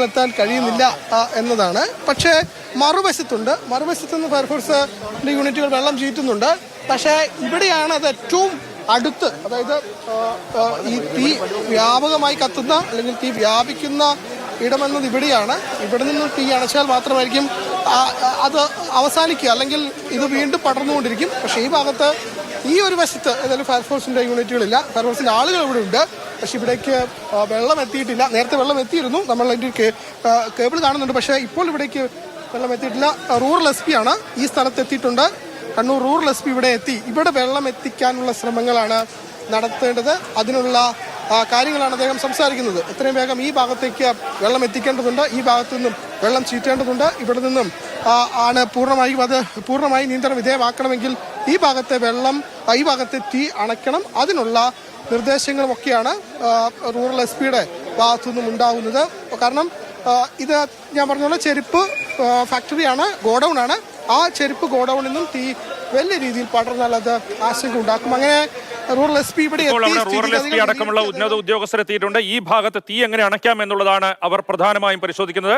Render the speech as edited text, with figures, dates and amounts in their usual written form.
നിർദ്ദേശങ്ങൾ എത്താൻ കഴിയുന്നില്ല എന്നതാണ്. പക്ഷേ മറുവശത്തുനിന്ന് ഫയർഫോഴ്സിന്റെ യൂണിറ്റുകൾ വെള്ളം ചീറ്റുന്നുണ്ട്. പക്ഷേ ഇവിടെയാണ് അത് ഏറ്റവും അടുത്ത്, അതായത് ഈ തീ വ്യാപകമായി കത്തുന്ന അല്ലെങ്കിൽ തീ വ്യാപിക്കുന്ന ഇടമെന്നത് ഇവിടെയാണ്. ഇവിടെ നിന്നും തീ അണച്ചാൽ മാത്രമായിരിക്കും അത് അവസാനിക്കുക, അല്ലെങ്കിൽ ഇത് വീണ്ടും പടർന്നുകൊണ്ടിരിക്കും. പക്ഷേ ഈ ഭാഗത്ത് ഈ ഒരു വശത്ത് ഏതായാലും ഫയർഫോഴ്സിന്റെ യൂണിറ്റുകളില്ല, ഫയർഫോഴ്സിന്റെ ആളുകൾ ഇവിടെ ഉണ്ട്. പക്ഷെ ഇവിടേക്ക് വെള്ളം എത്തിയിട്ടില്ല. നേരത്തെ വെള്ളം എത്തിയിരുന്നു, നമ്മൾ അതിൻ്റെ കേബിൾ കാണുന്നുണ്ട്. പക്ഷേ ഇപ്പോൾ ഇവിടേക്ക് വെള്ളം എത്തിയിട്ടില്ല. റൂറൽ SP ആണ് ഈ സ്ഥലത്ത് എത്തിയിട്ടുണ്ട്. കണ്ണൂർ റൂറൽ SP ഇവിടെ എത്തി. ഇവിടെ വെള്ളം എത്തിക്കാനുള്ള ശ്രമങ്ങളാണ് നടത്തേണ്ടത്. അതിനുള്ള കാര്യങ്ങളാണ് അദ്ദേഹം സംസാരിക്കുന്നത്. എത്രയും വേഗം ഈ ഭാഗത്തേക്ക് വെള്ളം എത്തിക്കേണ്ടതുണ്ട്, ഈ ഭാഗത്തു നിന്നും വെള്ളം ചീറ്റേണ്ടതുണ്ട്. ഇവിടെ നിന്നും ആണ് പൂർണ്ണമായി നിയന്ത്രണ വിധേയമാക്കണമെങ്കിൽ ഈ ഭാഗത്തെ തീ അണയ്ക്കണം. അതിനുള്ള നിർദ്ദേശങ്ങളുമൊക്കെയാണ് റൂറൽ SPയുടെ ഭാഗത്തു നിന്നും ഉണ്ടാകുന്നത്. കാരണം ഇത് ഞാൻ പറഞ്ഞ പോലെ ചെരുപ്പ് ഫാക്ടറിയാണ്, ഗോഡൌൺ ആണ്. ആ ചെരുപ്പ് ഗോഡൌണിൽ നിന്നും തീ വലിയ രീതിയിൽ പടർന്നാൽ അത് ആശങ്ക ഉണ്ടാക്കും. അങ്ങനെ റൂറൽ SP ഇവിടെ റൂറൽ SP അടക്കമുള്ള ഉന്നത ഉദ്യോഗസ്ഥർ എത്തിയിട്ടുണ്ട്. ഈ ഭാഗത്ത് തീ എങ്ങനെ അണയ്ക്കാം എന്നുള്ളതാണ് അവർ പ്രധാനമായും പരിശോധിക്കുന്നത്.